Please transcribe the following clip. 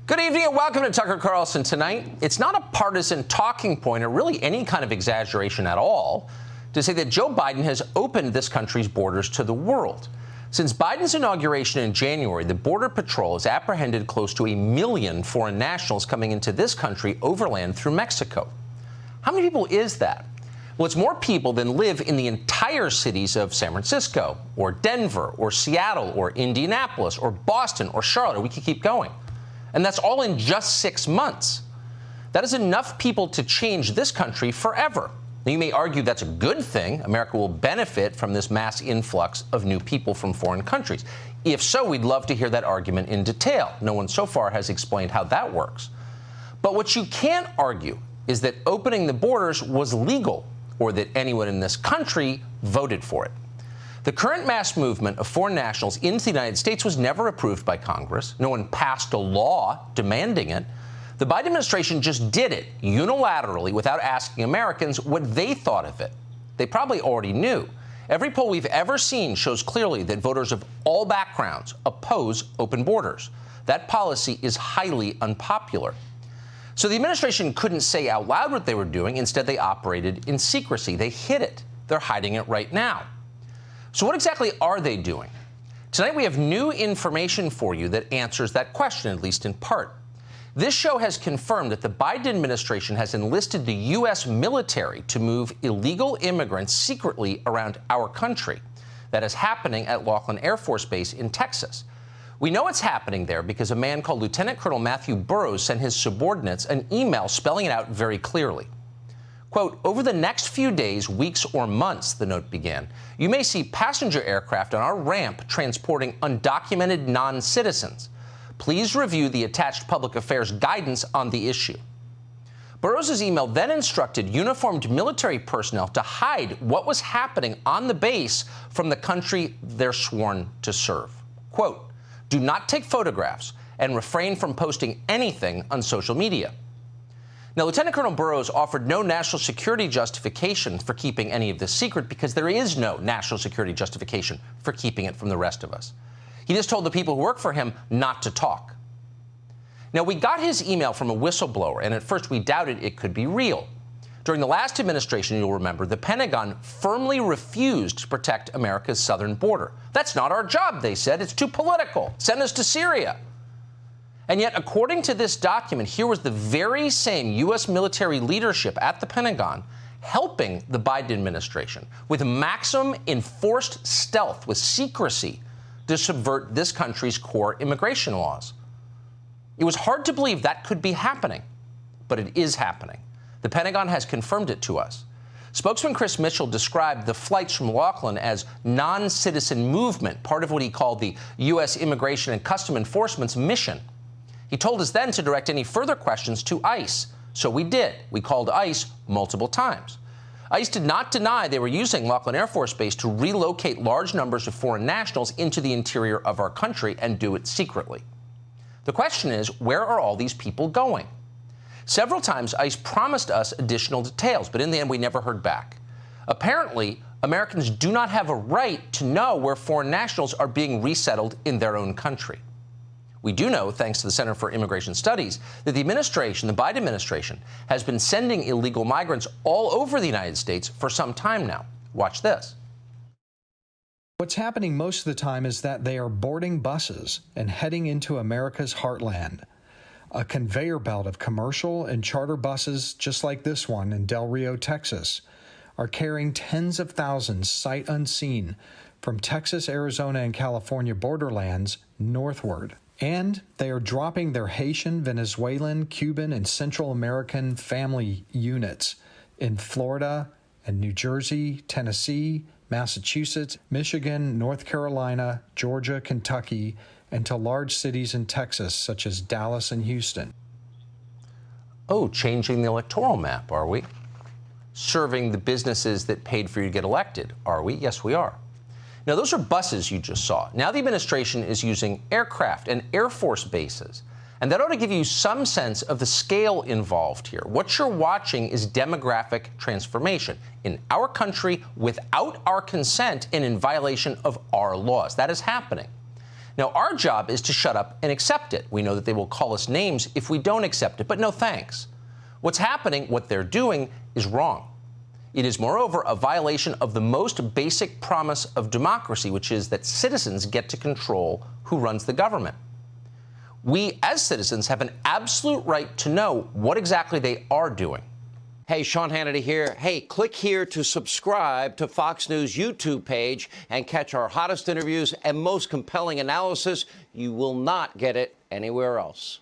Good evening and welcome to Tucker Carlson Tonight. It's not a partisan talking point or really any kind of exaggeration at all to say that Joe Biden has opened this country's borders to the world. Since Biden's inauguration in January, the Border Patrol has apprehended close to 1 million foreign nationals coming into this country overland through Mexico. How many people is that? Well, it's more people than live in the entire cities of San Francisco or Denver or Seattle or Indianapolis or Boston or Charlotte, or we could keep going. And that's all in just 6 months. That is enough people to change this country forever. Now, you may argue that's a good thing. America will benefit from this mass influx of new people from foreign countries. If so, we'd love to hear that argument in detail. No one so far has explained how that works. But what you can't argue is that opening the borders was legal or that anyone in this country voted for it. The current mass movement of foreign nationals into the United States was never approved by Congress. No one passed a law demanding it. The Biden administration just did it unilaterally without asking Americans what they thought of it. They probably already knew. Every poll we've ever seen shows clearly that voters of all backgrounds oppose open borders. That policy is highly unpopular. So the administration couldn't say out loud what they were doing. Instead, they operated in secrecy. They hid it. They're hiding it right now. So what exactly are they doing? Tonight, we have new information for you that answers that question, at least in part. This show has confirmed that the Biden administration has enlisted the U.S. military to move illegal immigrants secretly around our country. That is happening at Laughlin Air Force Base in Texas. We know it's happening there because a man called Lieutenant Colonel Matthew Burrows sent his subordinates an email spelling it out very clearly. Quote, over the next few days, weeks, or months, the note began, you may see passenger aircraft on our ramp transporting undocumented non-citizens. Please review the attached public affairs guidance on the issue. Burrows' email then instructed uniformed military personnel to hide what was happening on the base from the country they're sworn to serve. Quote, do not take photographs and refrain from posting anything on social media. Now, Lieutenant Colonel Burrows offered no national security justification for keeping any of this secret because there is no national security justification for keeping it from the rest of us. He just told the people who work for him not to talk. Now, we got his email from a whistleblower, and at first we doubted it could be real. During the last administration, you'll remember, the Pentagon firmly refused to protect America's southern border. That's not our job, they said. It's too political. Send us to Syria. And yet, according to this document, here was the very same U.S. military leadership at the Pentagon helping the Biden administration with maximum enforced stealth, with secrecy, to subvert this country's core immigration laws. It was hard to believe that could be happening, but it is happening. The Pentagon has confirmed it to us. Spokesman Chris Mitchell described the flights from Laughlin as non-citizen movement, part of what he called the U.S. Immigration and Customs Enforcement's mission. He told us then to direct any further questions to ICE. So we did. We called ICE multiple times. ICE did not deny they were using Laughlin Air Force Base to relocate large numbers of foreign nationals into the interior of our country and do it secretly. The question is, where are all these people going? Several times, ICE promised us additional details, but in the end, we never heard back. Apparently, Americans do not have a right to know where foreign nationals are being resettled in their own country. We do know, thanks to the Center for Immigration Studies, that the administration, the Biden administration, has been sending illegal migrants all over the United States for some time now. Watch this. What's happening most of the time is that they are boarding buses and heading into America's heartland. A conveyor belt of commercial and charter buses, just like this one in Del Rio, Texas, are carrying tens of thousands sight unseen from Texas, Arizona, and California borderlands northward. And they are dropping their Haitian, Venezuelan, Cuban, and Central American family units in Florida and New Jersey, Tennessee, Massachusetts, Michigan, North Carolina, Georgia, Kentucky, and to large cities in Texas, such as Dallas and Houston. Oh, changing the electoral map, are we? Serving the businesses that paid for you to get elected, are we? Yes, we are. Now, those are buses you just saw. Now the administration is using aircraft and Air Force bases. And that ought to give you some sense of the scale involved here. What you're watching is demographic transformation in our country without our consent and in violation of our laws. That is happening. Now, our job is to shut up and accept it. We know that they will call us names if we don't accept it, but no thanks. What's happening, what they're doing, is wrong. It is, moreover, a violation of the most basic promise of democracy, which is that citizens get to control who runs the government. We, as citizens, have an absolute right to know what exactly they are doing. Hey, Sean Hannity here. Hey, click here to subscribe to Fox News YouTube page and catch our hottest interviews and most compelling analysis. You will not get it anywhere else.